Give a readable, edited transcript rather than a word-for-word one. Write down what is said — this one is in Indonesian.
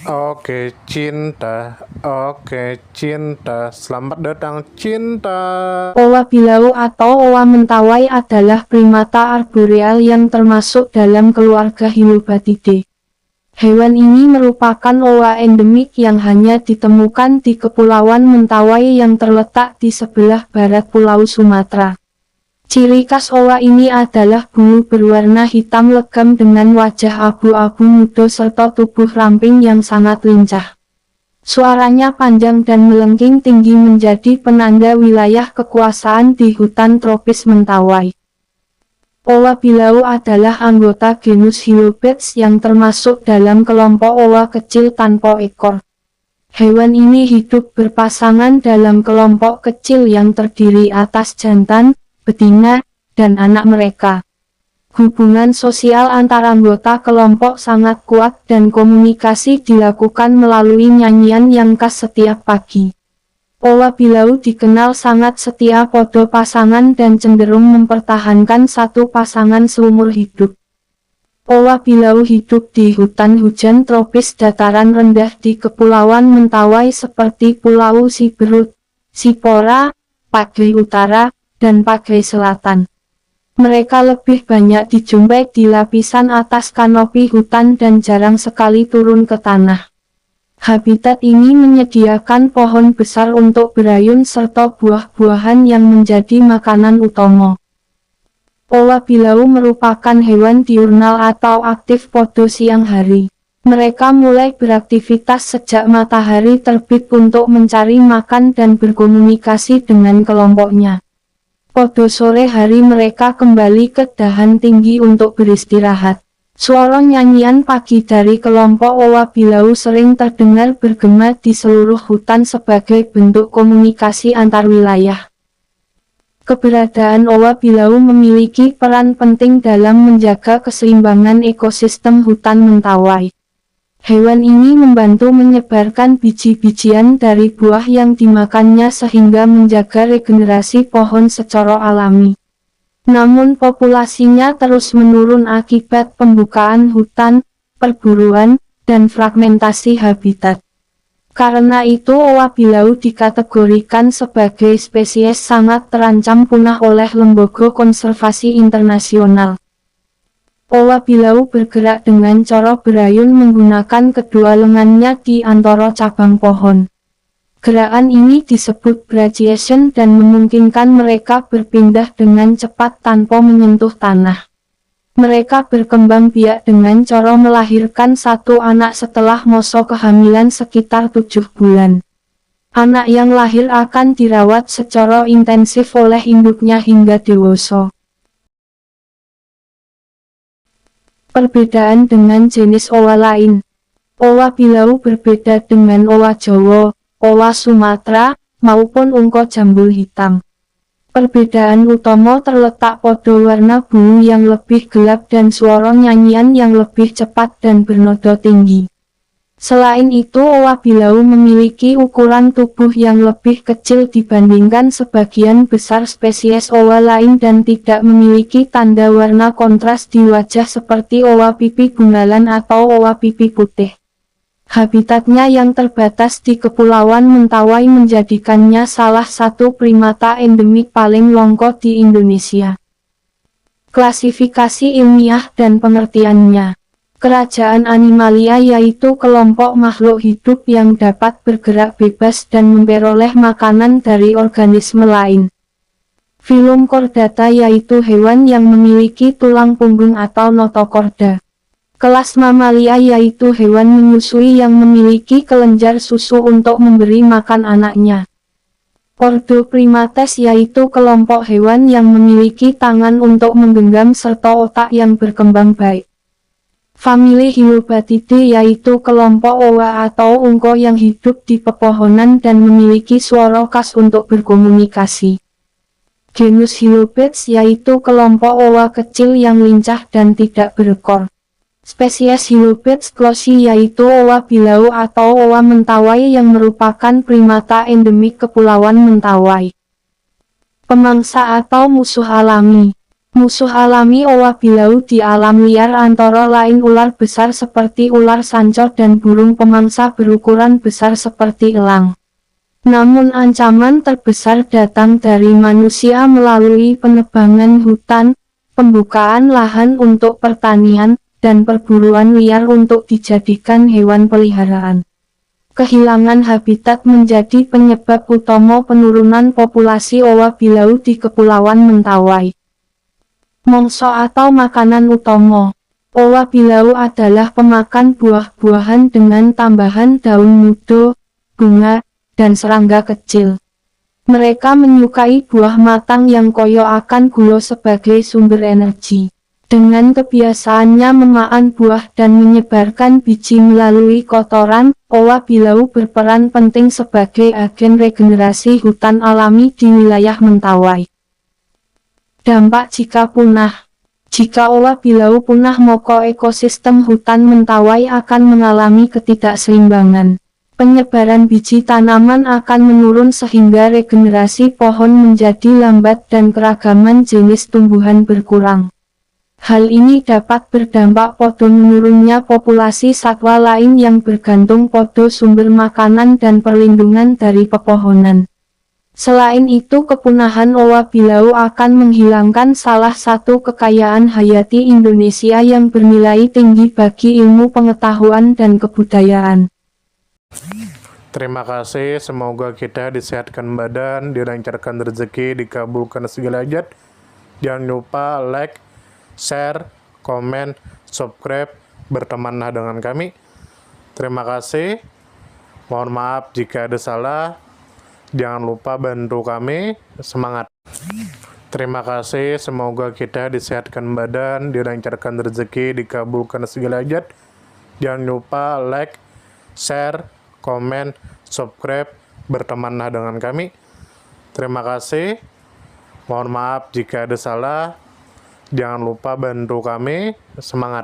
Oke cinta, selamat datang cinta. Owa bilau atau owa mentawai adalah primata arboreal yang termasuk dalam keluarga Hylobatidae. Hewan ini merupakan owa endemik yang hanya ditemukan di Kepulauan Mentawai yang terletak di sebelah barat Pulau Sumatera. Ciri khas owa ini adalah bulu berwarna hitam legam dengan wajah abu-abu muda serta tubuh ramping yang sangat lincah. Suaranya panjang dan melengking tinggi menjadi penanda wilayah kekuasaan di hutan tropis Mentawai. Owa bilau adalah anggota genus Hylobates yang termasuk dalam kelompok owa kecil tanpa ekor. Hewan ini hidup berpasangan dalam kelompok kecil yang terdiri atas jantan, betina, dan anak mereka. Hubungan sosial antar anggota kelompok sangat kuat dan komunikasi dilakukan melalui nyanyian yang khas setiap pagi. Owa bilau dikenal sangat setia pada pasangan dan cenderung mempertahankan satu pasangan seumur hidup. Owa bilau hidup di hutan hujan tropis dataran rendah di Kepulauan Mentawai seperti Pulau Siberut, Sipora, Pagai Utara, dan Pagai Selatan. Mereka lebih banyak dijumpai di lapisan atas kanopi hutan dan jarang sekali turun ke tanah. Habitat ini menyediakan pohon besar untuk berayun serta buah-buahan yang menjadi makanan utama. Owa bilau merupakan hewan diurnal atau aktif pada siang hari. Mereka mulai beraktivitas sejak matahari terbit untuk mencari makan dan berkomunikasi dengan kelompoknya. Pada sore hari mereka kembali ke dahan tinggi untuk beristirahat. Suara nyanyian pagi dari kelompok owa bilau sering terdengar bergema di seluruh hutan sebagai bentuk komunikasi antar wilayah. Keberadaan owa bilau memiliki peran penting dalam menjaga keseimbangan ekosistem hutan Mentawai. Hewan ini membantu menyebarkan biji-bijian dari buah yang dimakannya sehingga menjaga regenerasi pohon secara alami. Namun populasinya terus menurun akibat pembukaan hutan, perburuan, dan fragmentasi habitat. Karena itu owa bilau dikategorikan sebagai spesies sangat terancam punah oleh Lembaga Konservasi Internasional. Owa bilau bergerak dengan cara berayun menggunakan kedua lengannya di antara cabang pohon. Gerakan ini disebut brachiation dan memungkinkan mereka berpindah dengan cepat tanpa menyentuh tanah. Mereka berkembang biak dengan cara melahirkan satu anak setelah masa kehamilan sekitar 7 bulan. Anak yang lahir akan dirawat secara intensif oleh induknya hingga dewasa. Perbedaan dengan jenis owa lain. Owa bilau berbeda dengan owa Jawa, owa Sumatera, maupun ungko jambul hitam. Perbedaan utama terletak pada warna bulu yang lebih gelap dan suara nyanyian yang lebih cepat dan bernada tinggi. Selain itu owa bilau memiliki ukuran tubuh yang lebih kecil dibandingkan sebagian besar spesies owa lain dan tidak memiliki tanda warna kontras di wajah seperti owa pipi bungalan atau owa pipi putih. Habitatnya yang terbatas di Kepulauan Mentawai menjadikannya salah satu primata endemik paling langka di Indonesia. Klasifikasi ilmiah dan pengertiannya. Kerajaan Animalia yaitu kelompok makhluk hidup yang dapat bergerak bebas dan memperoleh makanan dari organisme lain. Filum Chordata yaitu hewan yang memiliki tulang punggung atau notochorda. Kelas Mamalia yaitu hewan menyusui yang memiliki kelenjar susu untuk memberi makan anaknya. Ordo Primates yaitu kelompok hewan yang memiliki tangan untuk menggenggam serta otak yang berkembang baik. Famili Hylobatidae yaitu kelompok owa atau ungko yang hidup di pepohonan dan memiliki suara khas untuk berkomunikasi. Genus Hylobates yaitu kelompok owa kecil yang lincah dan tidak berekor. Spesies Hylobates closi yaitu owa bilau atau owa Mentawai yang merupakan primata endemik Kepulauan Mentawai. Pemangsa atau musuh alami. Musuh alami owa bilau di alam liar antara lain ular besar seperti ular sancor dan burung pemangsa berukuran besar seperti elang. Namun ancaman terbesar datang dari manusia melalui penebangan hutan, pembukaan lahan untuk pertanian, dan perburuan liar untuk dijadikan hewan peliharaan. Kehilangan habitat menjadi penyebab utama penurunan populasi owa bilau di Kepulauan Mentawai. Mangsa atau makanan utama. Owa bilau adalah pemakan buah-buahan dengan tambahan daun mudo, bunga, dan serangga kecil. Mereka menyukai buah matang yang koyo akan gula sebagai sumber energi. Dengan kebiasaannya memakan buah dan menyebarkan biji melalui kotoran, owa bilau berperan penting sebagai agen regenerasi hutan alami di wilayah Mentawai. Dampak jika punah. Jika owa bilau punah maka ekosistem hutan Mentawai akan mengalami ketidakseimbangan. Penyebaran biji tanaman akan menurun sehingga regenerasi pohon menjadi lambat dan keragaman jenis tumbuhan berkurang. Hal ini dapat berdampak pada menurunnya populasi satwa lain yang bergantung pada sumber makanan dan perlindungan dari pepohonan. Selain itu kepunahan owa bilau akan menghilangkan salah satu kekayaan hayati Indonesia yang bernilai tinggi bagi ilmu pengetahuan dan kebudayaan. Terima kasih, semoga kita disehatkan badan, dilancarkan rezeki, dikabulkan segala hajat. Jangan lupa like, share, komen, subscribe, bertemanlah dengan kami. Terima kasih. Mohon maaf jika ada salah. Jangan lupa bantu kami. Semangat. Terima kasih, semoga kita disehatkan badan, dilancarkan rezeki, dikabulkan segala hajat. Jangan lupa like, share, komen, subscribe, bertemanlah dengan kami. Terima kasih. Mohon maaf jika ada salah. Jangan lupa bantu kami. Semangat.